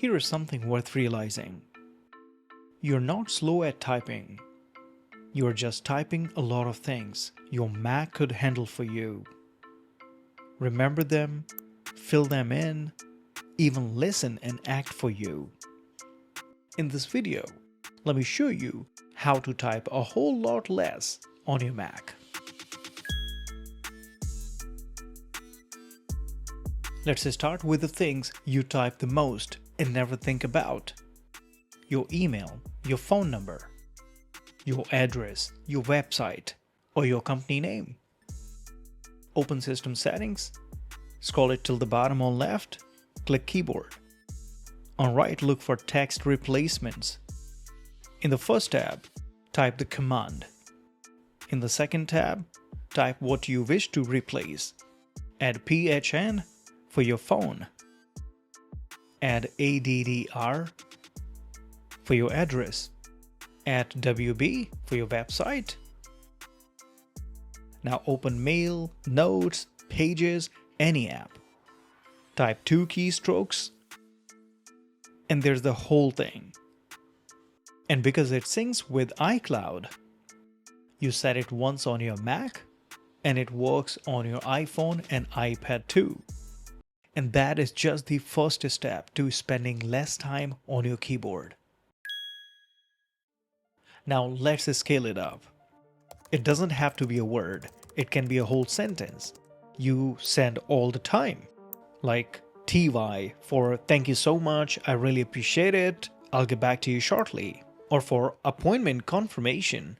Here is something worth realizing. You're not slow at typing. You're just typing a lot of things your Mac could handle for you. Remember them, fill them in, even listen and act for you. In this video, let me show you how to type a whole lot less on your Mac. Let's start with the things you type the most and never think about. Your email, your phone number, your address, your website, or your company name. Open System Settings, scroll it till the bottom on left, click Keyboard. On right, look for text replacements. In the first tab, type the command. In the second tab, type what you wish to replace. Add PHN for your phone. Add ADDR for your address. Add WB for your website. Now open Mail, Notes, Pages, any app. Type 2 keystrokes, and there's the whole thing. And because it syncs with iCloud, you set it once on your Mac, and it works on your iPhone and iPad too. And that is just the first step to spending less time on your keyboard. Now let's scale it up. It doesn't have to be a word, it can be a whole sentence you send all the time. Like TY for thank you so much, I really appreciate it, I'll get back to you shortly. Or for appointment confirmation,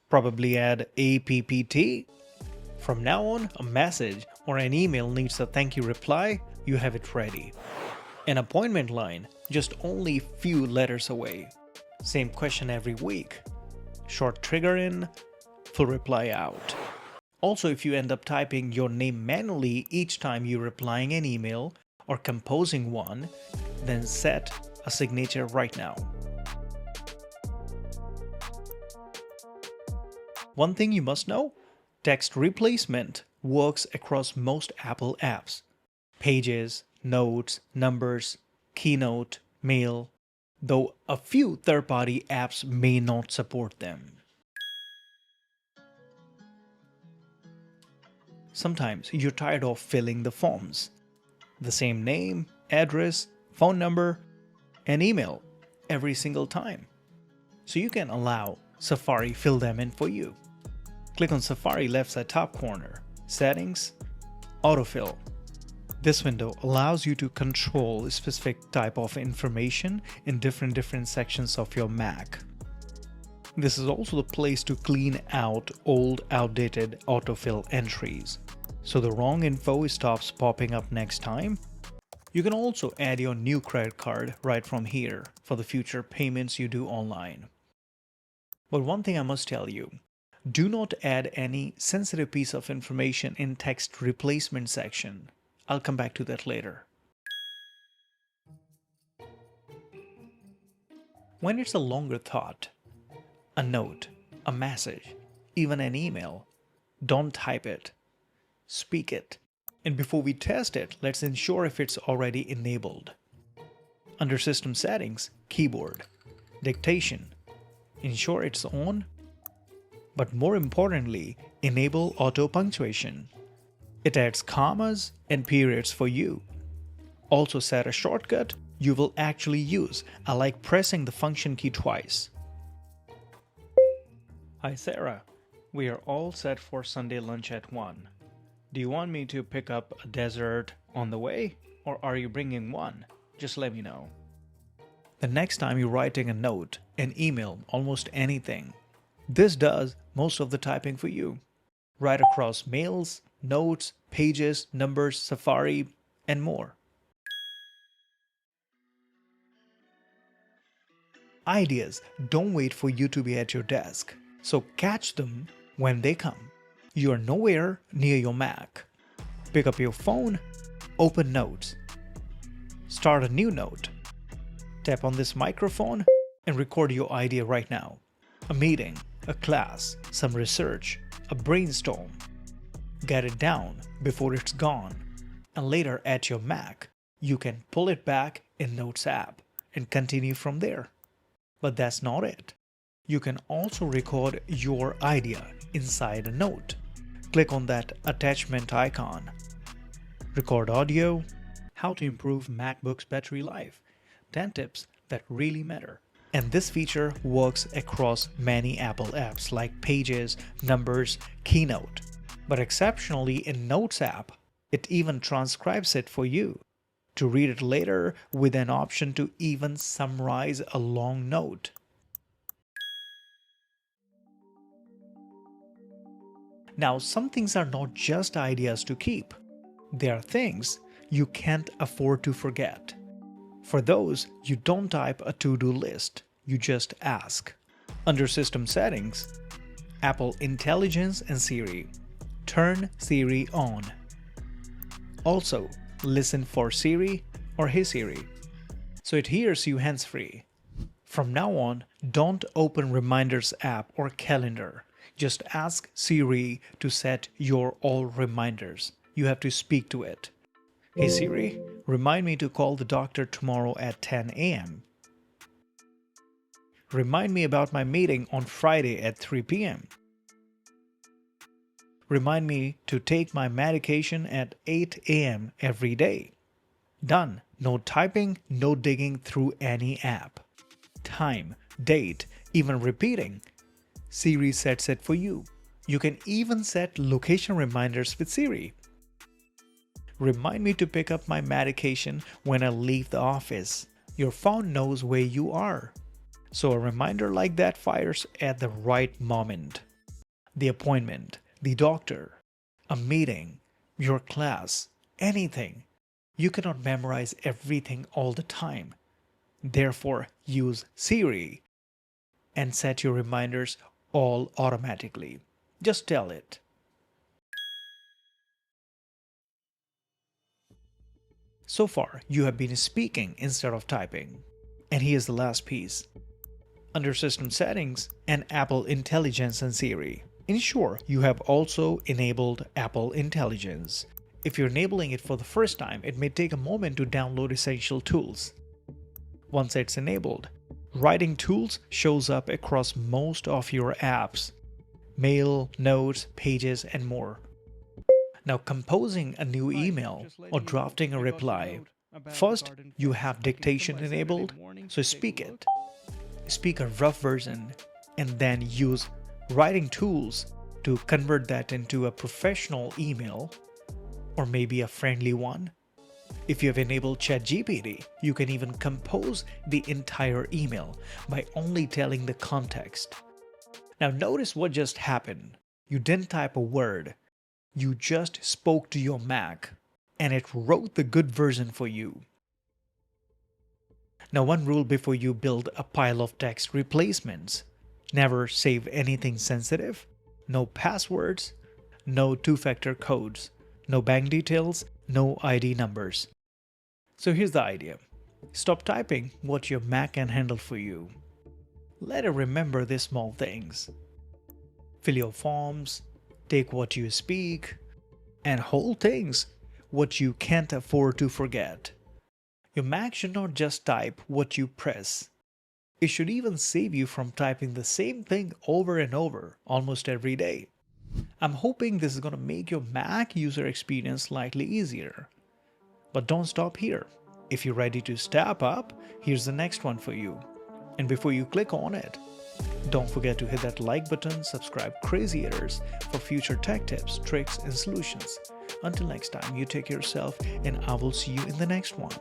probably add APPT. From now on, a message or an email needs a thank you reply, you have it ready. An appointment line, just only few letters away. Same question every week. Short trigger in, full reply out. Also, if you end up typing your name manually each time you're replying an email or composing one, then set a signature right now. One thing you must know, text replacement works across most Apple apps. Pages, Notes, Numbers, Keynote, Mail, though a few third-party apps may not support them. Sometimes you're tired of filling the forms. The same name, address, phone number, and email every single time. So you can allow Safari fill them in for you. Click on Safari left side top corner, Settings, AutoFill. This window allows you to control a specific type of information in different sections of your Mac. This is also the place to clean out old, outdated autofill entries, so the wrong info stops popping up next time. You can also add your new credit card right from here for the future payments you do online. But one thing I must tell you, do not add any sensitive piece of information in text replacement section. I'll come back to that later. When it's a longer thought, a note, a message, even an email, don't type it. Speak it. And before we test it, let's ensure if it's already enabled. Under System Settings, Keyboard, Dictation, ensure it's on. But more importantly, enable auto punctuation. It adds commas and periods for you. Also set a shortcut you will actually use. I like pressing the function key twice. Hi Sarah, we are all set for Sunday lunch at 1. Do you want me to pick up a dessert on the way, or are you bringing one? Just let me know. The next time you're writing a note, an email, almost anything, this does most of the typing for you. Right across mails, notes, pages, numbers, Safari, and more. Ideas don't wait for you to be at your desk, so catch them when they come. You are nowhere near your Mac. Pick up your phone, open Notes. Start a new note. Tap on this microphone and record your idea right now. A meeting, a class, some research, a brainstorm. Get it down before it's gone, and later at your Mac, you can pull it back in Notes app and continue from there. But that's not it. You can also record your idea inside a note. Click on that attachment icon. Record audio. How to improve MacBook's battery life. 10 tips that really matter. And this feature works across many Apple apps like Pages, Numbers, Keynote. But exceptionally in Notes app, it even transcribes it for you to read it later with an option to even summarize a long note. Now, some things are not just ideas to keep. They are things you can't afford to forget. For those, you don't type a to-do list, you just ask. Under System Settings, Apple Intelligence and Siri. Turn Siri on. Also, listen for Siri or Hey Siri, so it hears you hands-free. From now on, don't open Reminders app or Calendar. Just ask Siri to set your all reminders. You have to speak to it. Hey Siri, remind me to call the doctor tomorrow at 10 a.m. Remind me about my meeting on Friday at 3 p.m. Remind me to take my medication at 8 a.m. every day. Done. No typing, no digging through any app. Time, date, even repeating. Siri sets it for you. You can even set location reminders with Siri. Remind me to pick up my medication when I leave the office. Your phone knows where you are, so a reminder like that fires at the right moment. The appointment, the doctor, a meeting, your class, anything. You cannot memorize everything all the time. Therefore, use Siri and set your reminders all automatically. Just tell it. So far, you have been speaking instead of typing. And here's the last piece. Under System Settings and Apple Intelligence and Siri, ensure you have also enabled Apple Intelligence. If you're enabling it for the first time, it may take a moment to download essential tools. Once it's enabled, Writing Tools shows up across most of your apps: Mail, Notes, Pages, and more. Now, composing a new email or drafting a reply. First, you have Dictation enabled, so speak it. Speak a rough version and then use Writing Tools to convert that into a professional email or maybe a friendly one. If you have enabled ChatGPT, you can even compose the entire email by only telling the context. Now notice what just happened. You didn't type a word. You just spoke to your Mac, and it wrote the good version for you. Now, one rule before you build a pile of text replacements: never save anything sensitive, no passwords, no two-factor codes, no bank details, no ID numbers. So here's the idea. Stop typing what your Mac can handle for you. Let it remember these small things. Fill your forms, take what you speak, and hold things what you can't afford to forget. Your Mac should not just type what you press. It should even save you from typing the same thing over and over almost every day. I'm hoping this is going to make your Mac user experience slightly easier. But don't stop here. If you're ready to step up, here's the next one for you. And before you click on it, don't forget to hit that like button, subscribe Crazy Eaters for future tech tips, tricks, and solutions. Until next time, you take care of yourself, and I will see you in the next one.